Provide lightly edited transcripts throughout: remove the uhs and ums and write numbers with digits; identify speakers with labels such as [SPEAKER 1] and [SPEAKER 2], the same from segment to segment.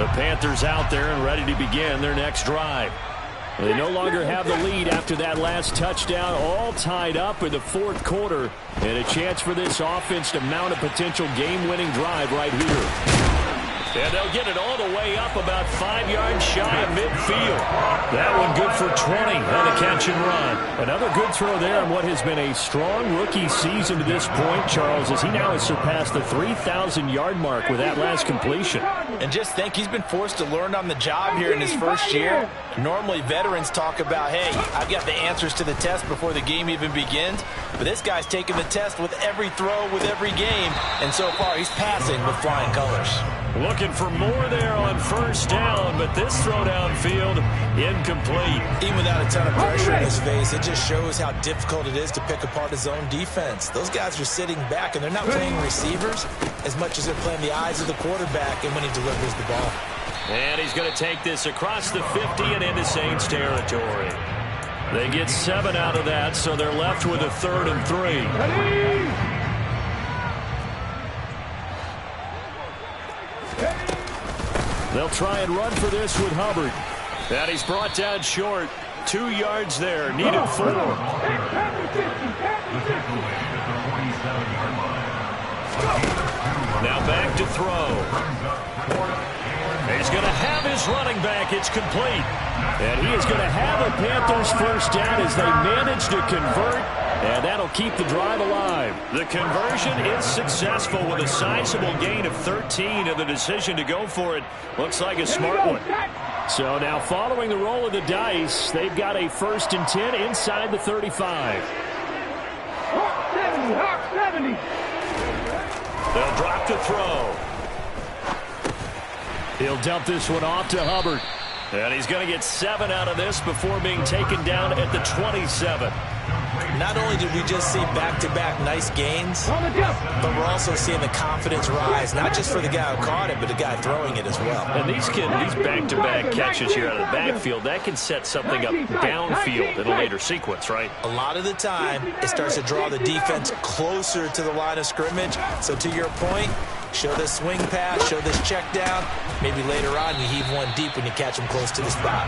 [SPEAKER 1] The Panthers out there and ready to begin their next drive. They no longer have the lead after that last touchdown, all tied up in the fourth quarter, and a chance for this offense to mount a potential game-winning drive right here. And they'll get it all the way up about 5 yards shy of midfield. That one good for 20 on the catch and run. Another good throw there on what has been a strong rookie season to this point, Charles, as he now has surpassed the 3,000-yard mark with that last completion.
[SPEAKER 2] And just think, he's been forced to learn on the job here in his first year. Normally, veterans talk about, hey, I've got the answers to the test before the game even begins. But this guy's taking the test with every throw, with every game. And so far, he's passing with flying colors.
[SPEAKER 1] Looking for more there on first down, but this throw downfield incomplete.
[SPEAKER 2] Even without a ton of pressure in his face, it just shows how difficult it is to pick apart his own defense. Those guys are sitting back, and they're not playing receivers as much as they're playing the eyes of the quarterback and when he delivers the ball.
[SPEAKER 1] And he's going to take this across the 50 and into Saints territory. They get 7 out of that, so they're left with a 3rd and 3. They'll try and run for this with Hubbard. And he's brought down short. 2 yards there. Needed 4. Now back to throw. He's going to have his running back. It's complete. And he is going to have a Panthers first down as they manage to convert. And that'll keep the drive alive. The conversion is successful with a sizable gain of 13, and the decision to go for it looks like a smart one. So now following the roll of the dice, they've got a 1st and 10 inside the 35. They'll drop to throw. He'll dump this one off to Hubbard. And he's going to get 7 out of this before being taken down at the 27.
[SPEAKER 2] Not only did we just see back-to-back nice gains, but we're also seeing the confidence rise, not just for the guy who caught it, but the guy throwing it as well.
[SPEAKER 1] And these back-to-back catches here out of the backfield, that can set something up downfield in a later sequence, right?
[SPEAKER 2] A lot of the time, it starts to draw the defense closer to the line of scrimmage. So to your point, show this swing pass, show this check down. Maybe later on you heave one deep when you catch him close to the spot.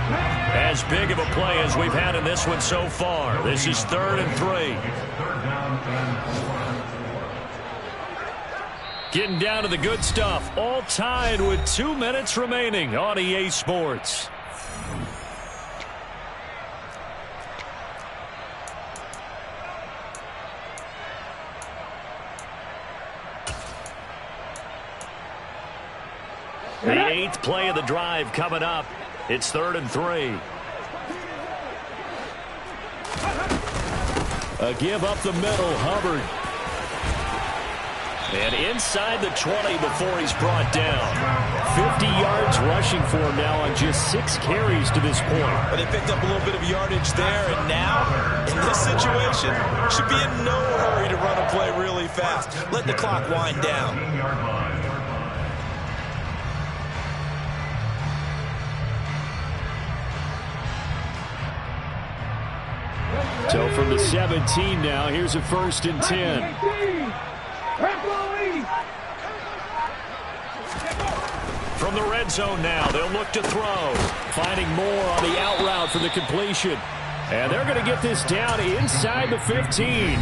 [SPEAKER 1] As big of a play as we've had in this one so far. This is 3rd and 3. Getting down to the good stuff. All tied with 2 minutes remaining on EA Sports. The 8th play of the drive coming up. It's 3rd and 3. A give up the middle, Hubbard. And inside the 20 before he's brought down. 50 yards rushing for him now on just 6 carries to this point.
[SPEAKER 2] But they picked up a little bit of yardage there, and now, in this situation, should be in no hurry to run a play really fast. Let the clock wind down.
[SPEAKER 1] So from the 17 now, here's a 1st and 10. From the red zone now, they'll look to throw. Finding more on the out route for the completion. And they're going to get this down inside the 15.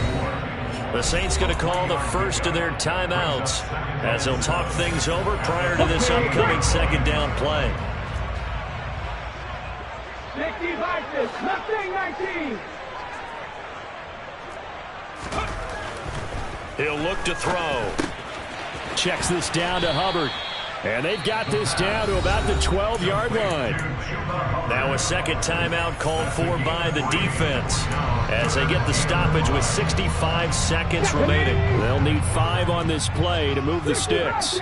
[SPEAKER 1] The Saints going to call the first of their timeouts as they'll talk things over prior to this upcoming 2nd down play. 19. He'll look to throw. Checks this down to Hubbard. And they've got this down to about the 12-yard line. Now a 2nd timeout called for by the defense as they get the stoppage with 65 seconds remaining. They'll need 5 on this play to move the sticks.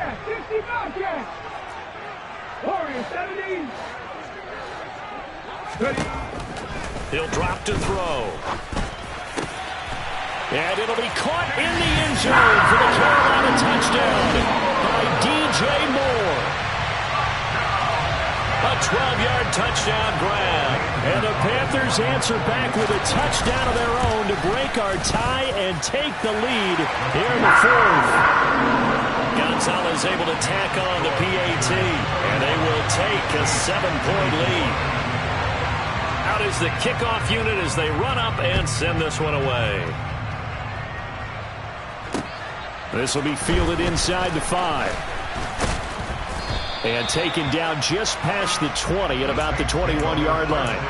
[SPEAKER 1] He'll drop to throw. And it'll be caught in the end zone for the Carolina touchdown by DJ Moore. A 12-yard touchdown grab. And the Panthers answer back with a touchdown of their own to break our tie and take the lead here in the 4th. Got Gonzalez able to tack on the PAT, and they will take a 7-point lead. Out is the kickoff unit as they run up and send this one away. This will be fielded inside the 5. And taken down just past the 20 at about the 21-yard line.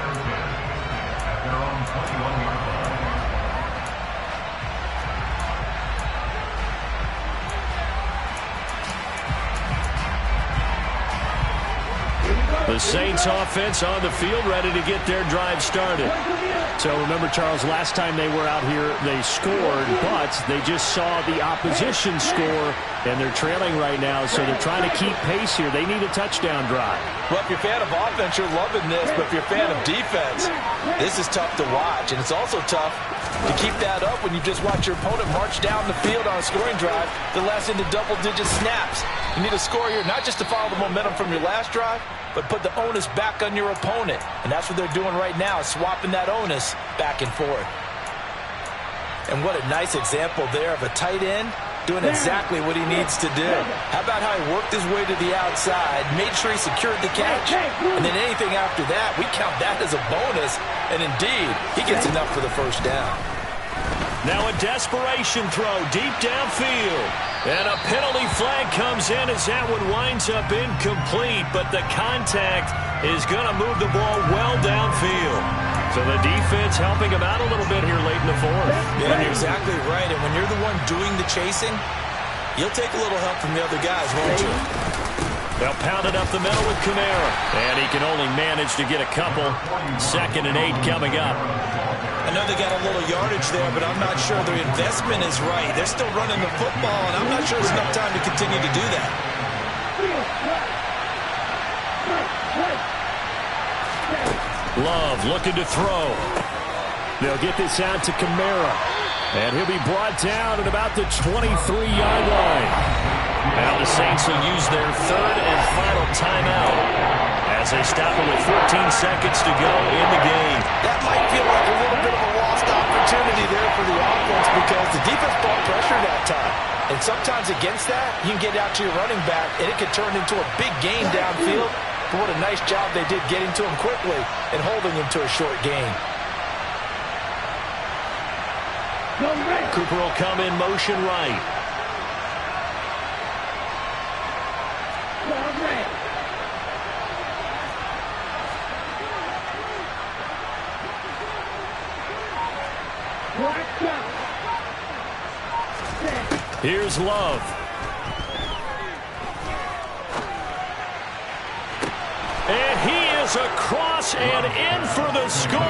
[SPEAKER 1] The Saints offense on the field, ready to get their drive started. So remember, Charles, last time they were out here, they scored, but they just saw the opposition score, and they're trailing right now, so they're trying to keep pace here. They need a touchdown drive.
[SPEAKER 2] Well, if you're a fan of offense, you're loving this, but if you're a fan of defense, this is tough to watch, and it's also tough to keep that up when you just watch your opponent march down the field on a scoring drive that lasts into double-digit snaps. You need a score here, not just to follow the momentum from your last drive, but put the onus back on your opponent. And that's what they're doing right now, swapping that onus back and forth. And what a nice example there of a tight end doing exactly what he needs to do. How about how he worked his way to the outside, made sure he secured the catch, and then anything after that, we count that as a bonus. And indeed, he gets enough for the first down.
[SPEAKER 1] Now a desperation throw deep downfield. And a penalty flag comes in as that one winds up incomplete, but the contact is going to move the ball well downfield. So the defense helping him out a little bit here late in the 4th.
[SPEAKER 2] Yeah, you're exactly right. And when you're the one doing the chasing, you'll take a little help from the other guys, won't you?
[SPEAKER 1] They'll pound it up the middle with Kamara. And he can only manage to get a couple. 2nd and 8 coming up.
[SPEAKER 2] I know they got a little yardage there, but I'm not sure their investment is right. They're still running the football, and I'm not sure there's enough time to continue to do that.
[SPEAKER 1] Love looking to throw. They'll get this out to Kamara. And he'll be brought down at about the 23-yard line. Now the Saints will use their 3rd and final timeout as they stop it with 14 seconds to go in the game.
[SPEAKER 2] That might feel like a little bit of a lost opportunity there for the offense because the defense brought pressure that time. And sometimes against that, you can get out to your running back, and it could turn into a big gain downfield. But what a nice job they did getting to him quickly and holding him to a short gain.
[SPEAKER 1] Cooper will come in motion right. Here's Love. And he is across and in for the score.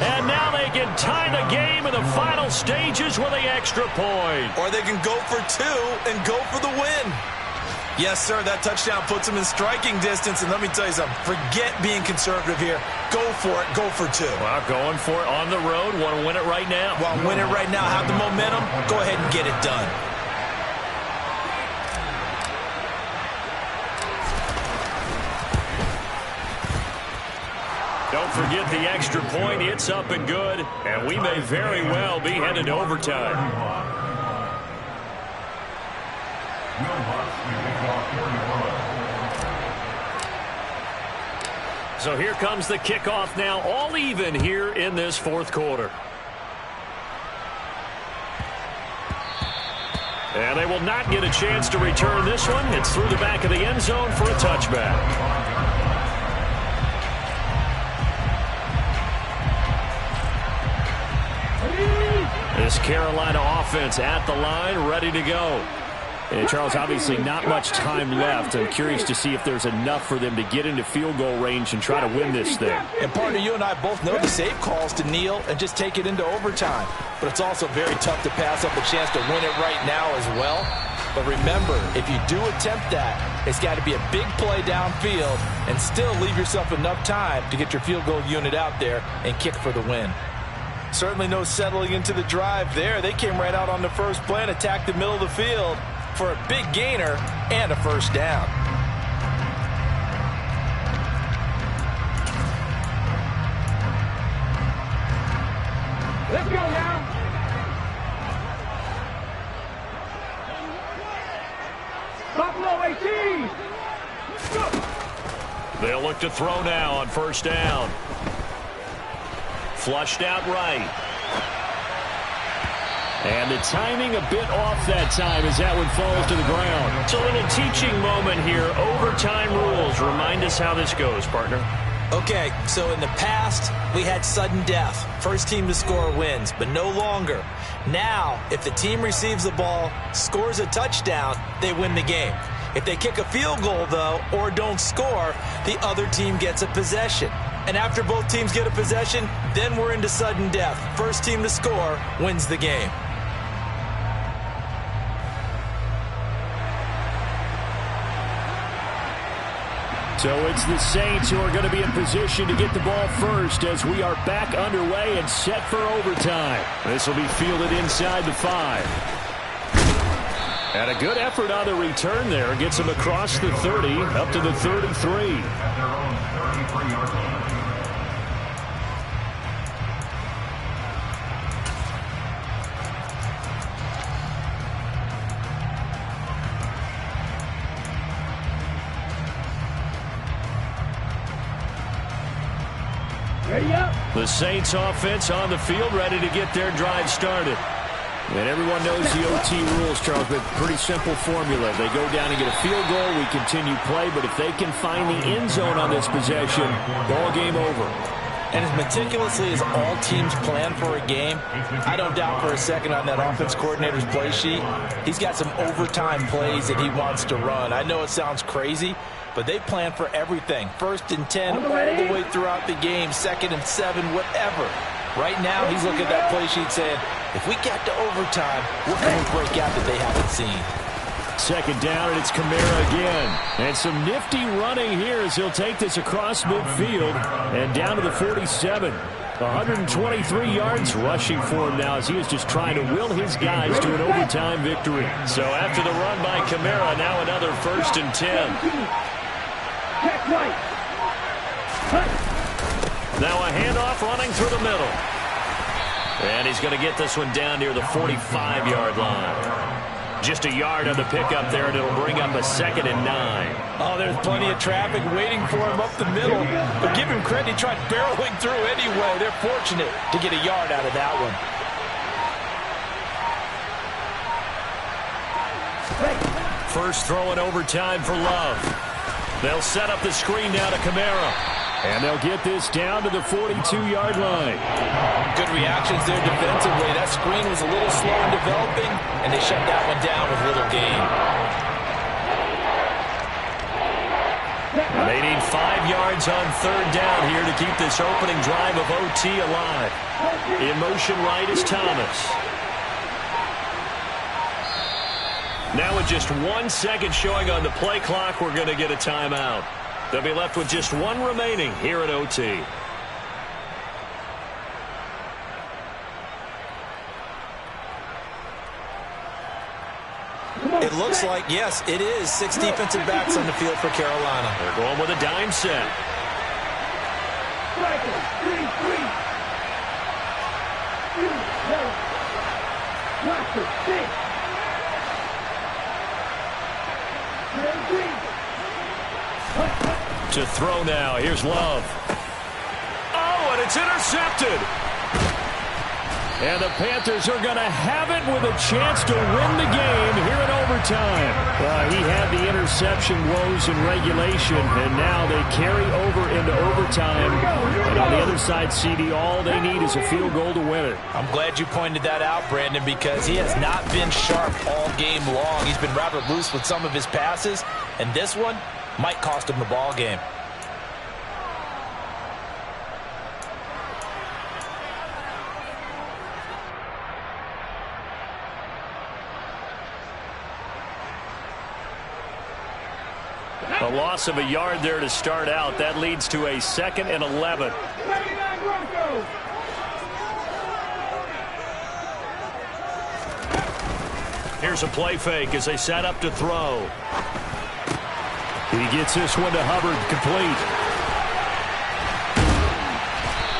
[SPEAKER 1] And now they can tie the game in the final stages with the extra point.
[SPEAKER 2] Or they can go for 2 and go for the win. Yes, sir, that touchdown puts them in striking distance. And let me tell you something, forget being conservative here. Go for it, go for 2.
[SPEAKER 1] Well, going for it on the road. Want to win it right now.
[SPEAKER 2] Want to win it right now, have the momentum, go ahead and get it done.
[SPEAKER 1] Don't forget the extra point. It's up and good. And we may very well be headed to overtime. So here comes the kickoff now, all even here in this 4th quarter. And they will not get a chance to return this one. It's through the back of the end zone for a touchback. This Carolina offense at the line, ready to go. And Charles, obviously not much time left. I'm curious to see if there's enough for them to get into field goal range and try to win this thing.
[SPEAKER 2] And partner, you and I both know the safe calls to kneel and just take it into overtime. But it's also very tough to pass up a chance to win it right now as well. But remember, if you do attempt that, it's got to be a big play downfield and still leave yourself enough time to get your field goal unit out there and kick for the win. Certainly no settling into the drive there. They came right out on the first play and attacked the middle of the field for a big gainer and a first down.
[SPEAKER 3] Let's go now.
[SPEAKER 1] They'll look to throw now on first down. Flushed out right. And the timing a bit off that time as that one falls to the ground. It's a little teaching moment here. Overtime rules. Remind us how this goes, partner.
[SPEAKER 2] Okay, so in the past, we had sudden death. First team to score wins, but no longer. Now, if the team receives the ball, scores a touchdown, they win the game. If they kick a field goal, though, or don't score, the other team gets a possession. And after both teams get a possession, then we're into sudden death. First team to score wins the game.
[SPEAKER 1] So it's the Saints who are going to be in position to get the ball first as we are back underway and set for overtime. This will be fielded inside the 5. And a good effort on the return there. Gets him across the 30, up to the 33. The Saints offense on the field, ready to get their drive started. And everyone knows the OT rules, Charles, but pretty simple formula. They go down and get a field goal, we continue play, but if they can find the end zone on this possession, ball game over.
[SPEAKER 2] And as meticulously as all teams plan for a game, I don't doubt for a second on that offense coordinator's play sheet, he's got some overtime plays that he wants to run. I know it sounds crazy, but they plan for everything. 1st and 10 all the way throughout the game, 2nd and 7, whatever. Right now, he's looking at that play sheet saying, if we get to overtime, what can we break out that they haven't seen?
[SPEAKER 1] 2nd down, and it's Kamara again. And some nifty running here as he'll take this across midfield and down to the 47. 123 yards rushing for him now as he is just trying to will his guys to an overtime victory. So after the run by Kamara, now another 1st and 10. Now a handoff running through the middle. And he's going to get this one down near the 45-yard line. Just a yard on the pickup there, and it'll bring up a 2nd and 9.
[SPEAKER 2] Oh, there's plenty of traffic waiting for him up the middle. But give him credit, he tried barreling through anyway. They're fortunate to get a yard out of that one.
[SPEAKER 1] First throw in overtime for Love. They'll set up the screen now to Kamara. And they'll get this down to the 42-yard line.
[SPEAKER 2] Good reactions there defensively. That screen was a little slow in developing, and they shut that one down with little gain.
[SPEAKER 1] They need 5 yards on 3rd down here to keep this opening drive of OT alive. In motion right is Thomas. Now with just 1 second showing on the play clock, we're going to get a timeout. They'll be left with just 1 remaining here at OT.
[SPEAKER 2] It looks like, yes, it is 6 defensive backs on the field for Carolina.
[SPEAKER 1] They're going with a dime set. To throw now. Here's Love. Oh, and it's intercepted. And the Panthers are going to have it with a chance to win the game here in overtime. He had the interception woes in regulation, and now they carry over into overtime. And on the other side, CD, all they need is a field goal to win it.
[SPEAKER 2] I'm glad you pointed that out, Brandon, because he has not been sharp all game long. He's been rather loose with some of his passes, and this one might cost him the ball game.
[SPEAKER 1] A loss of a yard there to start out. That leads to a 2nd and 11. Here's a play fake as they set up to throw. He gets this one to Hubbard, complete.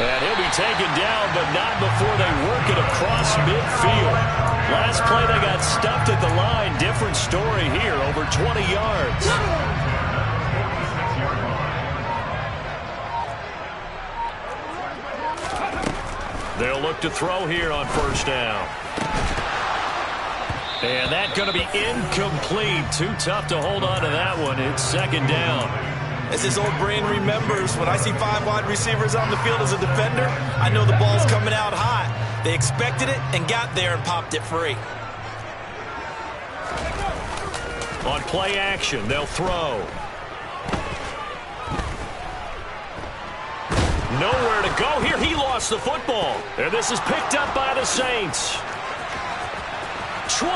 [SPEAKER 1] And he'll be taken down, but not before they work it across midfield. Last play, they got stuffed at the line. Different story here, over 20 yards. They'll look to throw here on first down. And that's going to be incomplete. Too tough to hold on to that one. It's second down.
[SPEAKER 2] As his old brain remembers, when I see 5 wide receivers on the field as a defender, I know the ball's coming out hot. They expected it and got there and popped it free.
[SPEAKER 1] On play action, they'll throw. Nowhere to go here. He lost the football. And this is picked up by the Saints. 20.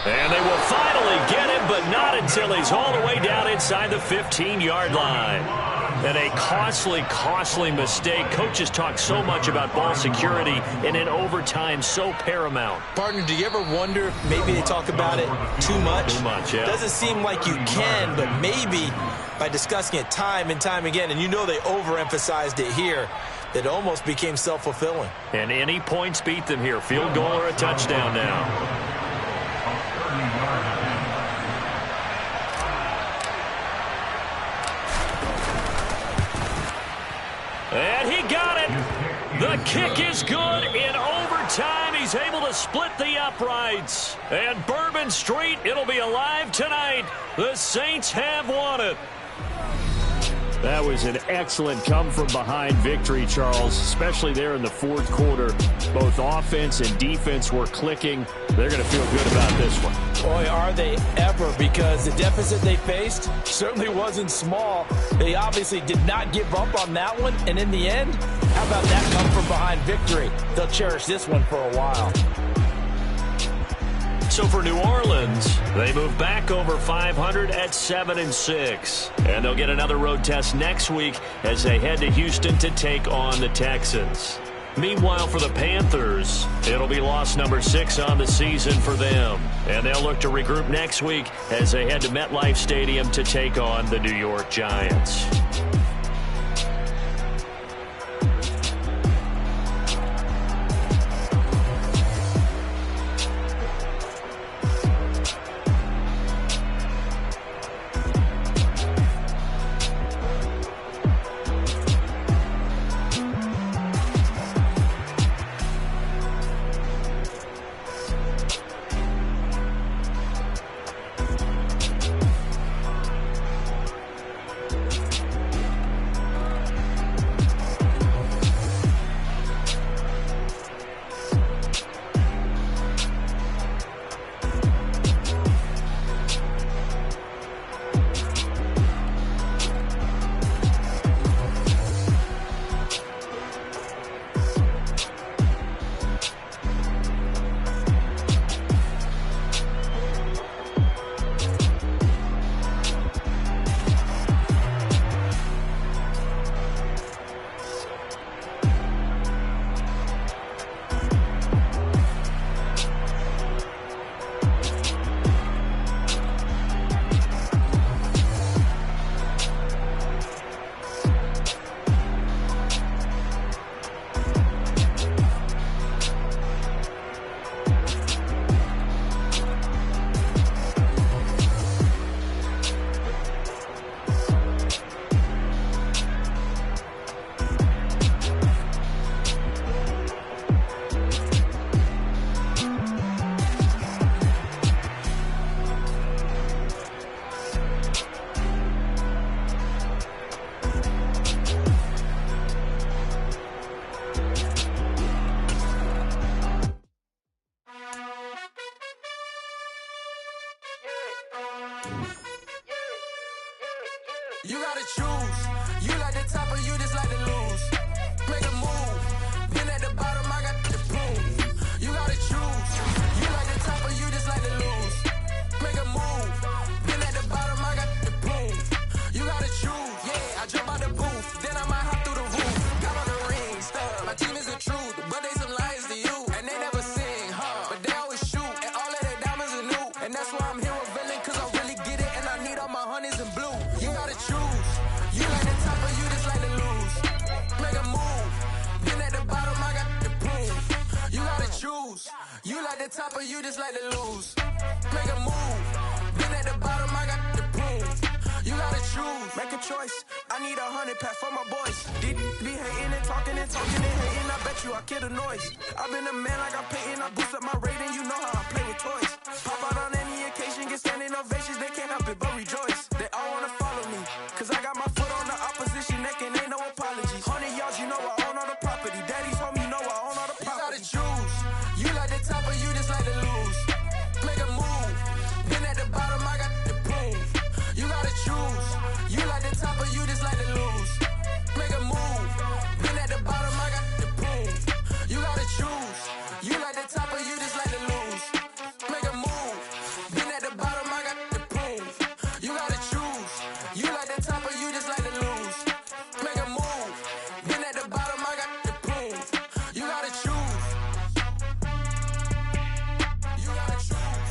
[SPEAKER 1] And they will finally get him, but not until he's all the way down inside the 15-yard line. And a costly, costly mistake. Coaches talk so much about ball security, and in overtime, so paramount.
[SPEAKER 2] Partner, do you ever wonder if maybe they talk about it too much?
[SPEAKER 1] Too much, yeah.
[SPEAKER 2] Doesn't seem like you can, but maybe by discussing it time and time again, and you know they overemphasized it here, that almost became self-fulfilling.
[SPEAKER 1] And any points beat them here. Field goal or a touchdown now. And he got it. The kick is good. In overtime, he's able to split the uprights. And Bourbon Street, it'll be alive tonight. The Saints have won it. That was an excellent come-from-behind victory, Charles, especially there in the fourth quarter. Both offense and defense were clicking. They're going to feel good about this one.
[SPEAKER 2] Boy, are they ever, because the deficit they faced certainly wasn't small. They obviously did not give up on that one, and in the end, how about that come-from-behind victory? They'll cherish this one for a while.
[SPEAKER 1] So for New Orleans, they move back over 500 at 7-6. And they'll get another road test next week as they head to Houston to take on the Texans. Meanwhile, for the Panthers, it'll be loss number 6 on the season for them. And they'll look to regroup next week as they head to MetLife Stadium to take on the New York Giants.
[SPEAKER 4] You gotta choose. You like the top or you just like to lose. Make a move. Been at the bottom, I got the boom. You gotta choose. You like the top or you just like to lose. Make a move. Been at the bottom, I got the boom. You gotta choose. Yeah, I jump out the booth. Then I might hop through the roof. Got on the ring, stuff. My team is the truth, but they some liars to you. And they never sing, but they always shoot. And all of their diamonds are new. And that's why I'm here with villain, cause I really get it. And I need all my honeys in blue. You gotta choose. You like the top or you just like to lose? Make a move. Been at the bottom, I got the proof. You gotta choose. Make a choice. I need 100 pack for my boys. These be hating and talking and hating. I bet you I kill the noise. I've been a man like I'm Peyton. I boost up my rating. You know how I play with toys. Pop out on any occasion, get standing ovations. They can't help it but rejoice. They all wanna follow me. Cause I got my foot on the opposition neck and ain't no apologies. 100 yards, you know I own all the property. Daddy's home, you know I own all the property. You gotta choose. You like the top or you just like to lose? Make a move. Been at the bottom, I got the proof. You gotta choose. You like the top or you just like to lose? Make a move. Been at the bottom, I got the proof. You gotta choose. You like the top or you just like to lose? Make a move. Been at the bottom, I got the proof. You gotta choose. You like the top or you just like to lose? Make a move. Been at the bottom, I got the proof. You gotta choose. You gotta choose.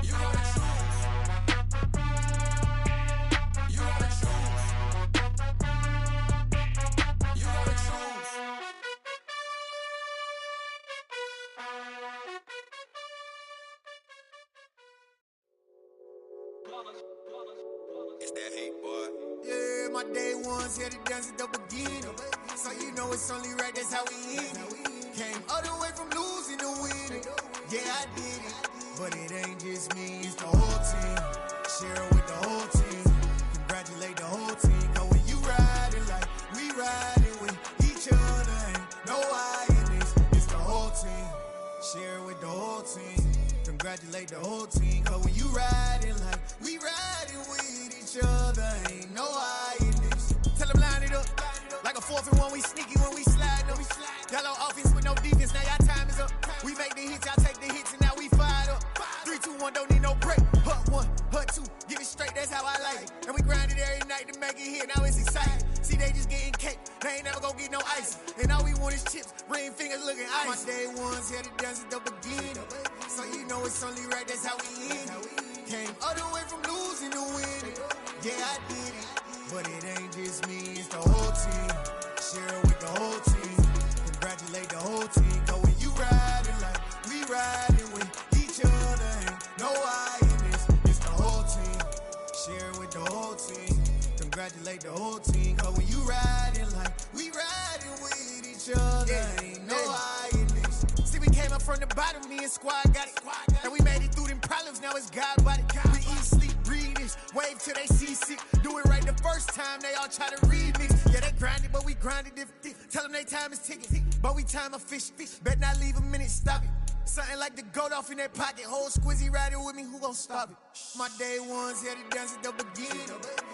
[SPEAKER 4] You gotta choose. You gotta choose. You gotta choose.
[SPEAKER 5] It's that hate, boy. Yeah, my day ones here to dance at the beginning. So you know it's only right, that's how we end it. Came all the way from losing to winning. Yeah, I did it. But it ain't just me, it's the whole team. Share it with the whole team. Congratulate the whole team. Cause when you riding like we riding with each other, ain't no I in this. It's the whole team. Share it with the whole team. Congratulate the whole team. Cause when you riding like we riding with each other, ain't no I in this. Tell them line it up. Like a 4th and 1, we sneaky when we slide them. Yellow offense with no defense, now y'all time is up. We make the hits, y'all take the hits, and now we fired up. 3, 2, 1, don't need no break. Hut 1, hut 2, give it straight, that's how I like it. And we grind it every night to make it hit, now it's exciting. See, they just getting cake, they ain't never gonna get no ice. And all we want is chips, ring fingers looking ice. My day ones here to dance at the beginning. So you know it's only right, that's how we end it. Came all the way from losing to winning. Yeah, I did it. But it ain't just me, it's the whole team. Share it with the whole team. Congratulate the whole team. Cause when you riding like we riding with each other, ain't no I in this. It's the whole team. Share it with the whole team. Congratulate the whole team. Cause when you riding like we riding with each other, ain't no I in this. See, we came up from the bottom, me and squad got it. And we made it through them problems, now it's God body. We eat, sleep, breathe this, wave till they seasick. Do it right the first time, they all try to remix. Yeah, they grinded, but we grinded different. Tell them they time is ticking, but we time a fish. Bet not leave a minute, stop it. Something like the goat off in their pocket. Whole squizzy riding with me, who gon' stop it? My day ones here to dance at the beginning.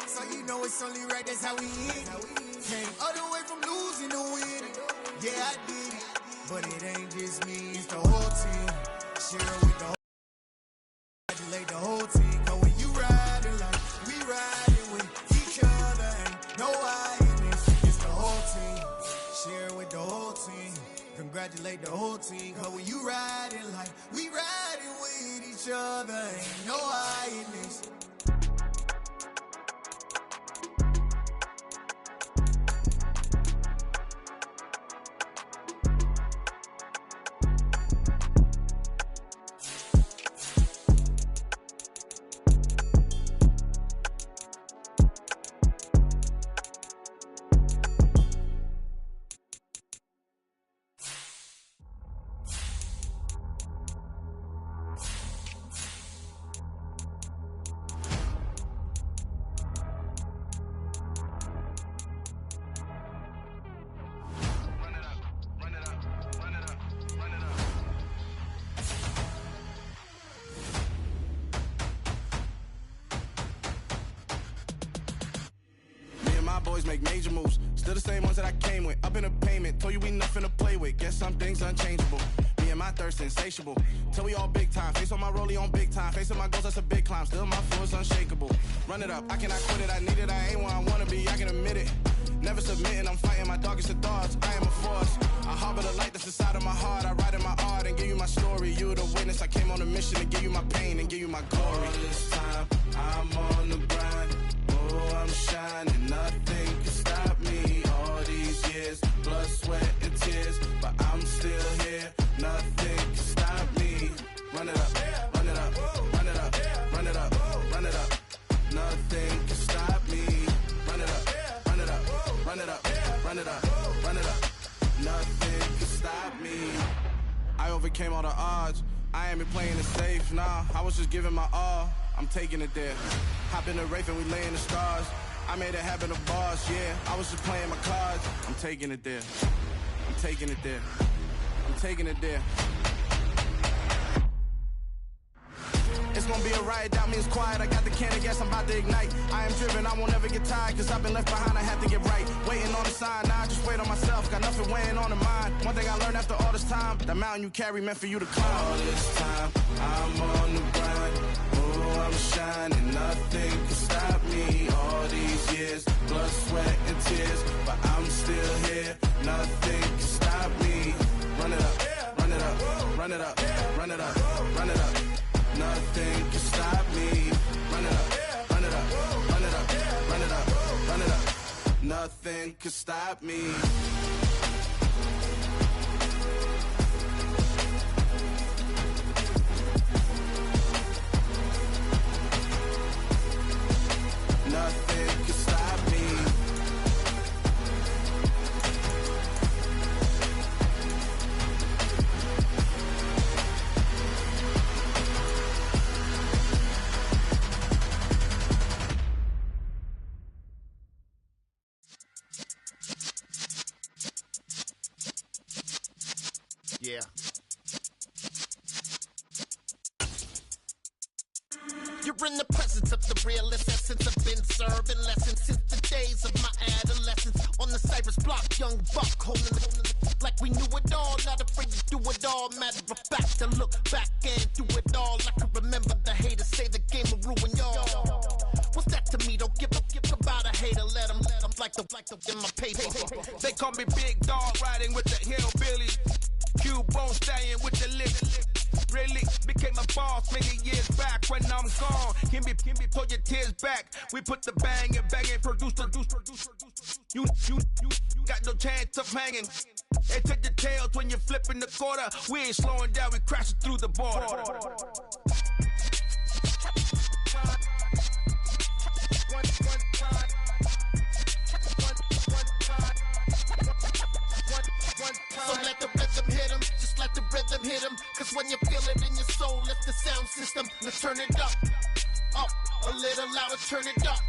[SPEAKER 5] So you know it's only right, that's how we end it. Came all the way from losing to winning. Yeah, I did it. But it ain't just me, it's the whole team. Share it with the whole team. Congratulate the whole team. Cause when you riding like we riding with each other, ain't no I in this. It's the whole team. Share it with the whole team. Congratulate the whole team. Cause when you riding like we riding with each other, ain't no I in this.
[SPEAKER 6] Boys make major moves, still the same ones that I came with. Up in a payment, told you we nothing to play with. Guess some things unchangeable. Me and my thirst insatiable. Till we all big time. Face on my rollie on big time. Facing my goals, that's a big climb. Still my flow is unshakable. Run it up, I cannot quit it. I need it, I ain't where I wanna be. I can admit it. Never submitting, I'm fighting my darkest of thoughts. I am a force. I harbor the light that's inside of my heart. I write in my art and give you my story. You the witness. I came on a mission to give you my pain and give you my glory. All this time, I'm on the grind. Oh, I'm shining. Nothing can stop me. All these years years, blood, sweat, and tears, but I'm still here. Nothing can stop me. Run it up, run it up, run it up, run it up, run it up. Nothing can stop me. Run it up, run it up, run it up, run it up, run it up. Nothing can stop me. I overcame all the odds. I ain't been playing it safe, nah. I was just giving my all. I'm taking it there. Hop in the Wraith and we lay in the stars. I made it happen to boss, yeah. I was just playing my cards. I'm taking it there. I'm taking it there. I'm taking it there. It's gonna be a riot, that means quiet. I got the can of gas, I'm about to ignite. I am driven, I won't ever get tired, cause I've been left behind, I have to get right. Waiting on the sign, now I just wait on myself. Got nothing weighing on the mind. One thing I learned after all this time, that mountain you carry meant for you to climb. All this time, I'm on the grind. Oh, I'm shining, nothing can stop me. All these years, blood, sweat, and tears, but I'm still here. Nothing can stop me. Run it up, run it up, run it up, run it up, run it up. Nothing can stop me. Run it up, run it up, run it up, run it up, run it up. Nothing can stop me. Nothing can stop me.
[SPEAKER 7] Yeah. You're in the presence of the realest essence. I've been serving lessons since the days of my adolescence. On the Cypress block, young buck holding it like we knew it all. Not afraid to do it all. Matter of fact, to look back and do it all. I can remember the haters say the game will ruin y'all. What's that to me? Don't give about a hater. Let them like the in my paper.
[SPEAKER 8] They call me Big Dog, riding with the hillbillies. Cubone stallion with the lick. Really became a boss many years back. When I'm gone, can be pull your tears back. We put the bang and produce. You got no chance of hanging. They take the tails when you're flipping the quarter. We ain't slowing down, we crashing through the border.
[SPEAKER 7] So let the rhythm hit him, just let the rhythm hit him. Cause when you feel it in your soul, lift the sound system. Let's turn it up, a little louder, turn it up.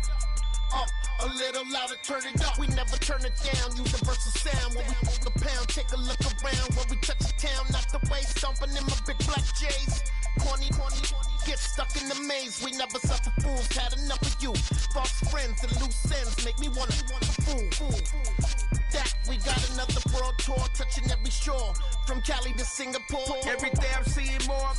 [SPEAKER 7] A little louder, turn it up. We never turn it down, universal sound. When we move the pound, take a look around. When we touch the town, not the way, stomping in my big black J's. Corny, get stuck in the maze. We never suffer fools, had enough of you. False friends and loose ends make me wanna fool. That we got another world tour, touching every shore, from Cali to Singapore.
[SPEAKER 8] Every day I'm seeing more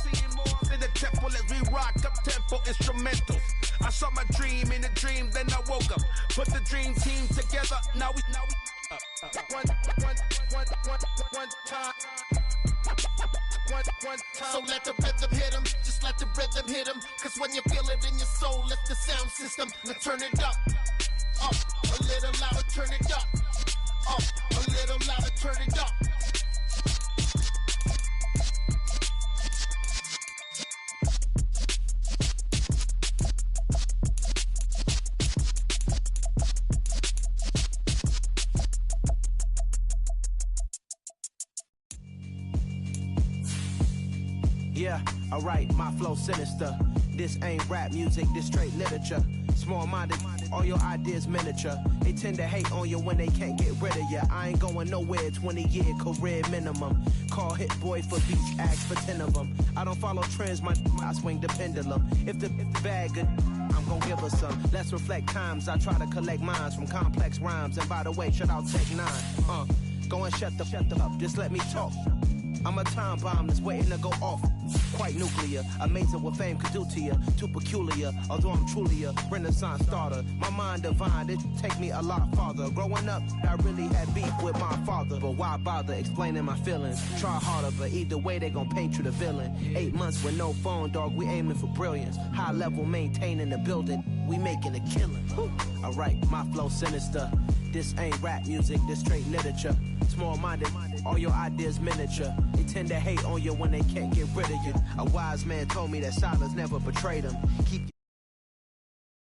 [SPEAKER 8] in the temple as we rock up tempo instrumentals. I saw my dream in a dream, then I woke up. Put the dream team together, now we one time.
[SPEAKER 7] So let the rhythm hit him, just let the rhythm hit him. Cause when you feel it in your soul, lift the sound system. Now turn it up, a little louder, turn it up, a little louder, turn it up.
[SPEAKER 9] Yeah, alright, my flow sinister. This ain't rap music, this straight literature. Small-minded, all your ideas miniature. They tend to hate on you when they can't get rid of you. I ain't going nowhere, 20-year career minimum. Call hit boy for beats, ask for 10 of them. I don't follow trends, I swing the pendulum. If the bag good, I'm gon' give her some. Let's reflect times, I try to collect minds from complex rhymes. And by the way, shut out Tech 9. Go and shut the up, just let me talk. I'm a time bomb that's waiting to go off. Quite nuclear, amazing what fame could do to you. Too peculiar, although I'm truly a renaissance starter. My mind divine, it take me a lot farther. Growing up, I really had beef with my father. But why bother explaining my feelings? Try harder, but either way they gon' paint you the villain. 8 months with no phone, dog, we aiming for brilliance. High level maintaining the building. we making a killing. Alright, my flow sinister. This ain't rap music, this straight literature. Small-minded, all your ideas miniature. They tend to hate on you when they can't get rid of you. A wise man told me that silence never betrayed them. Keep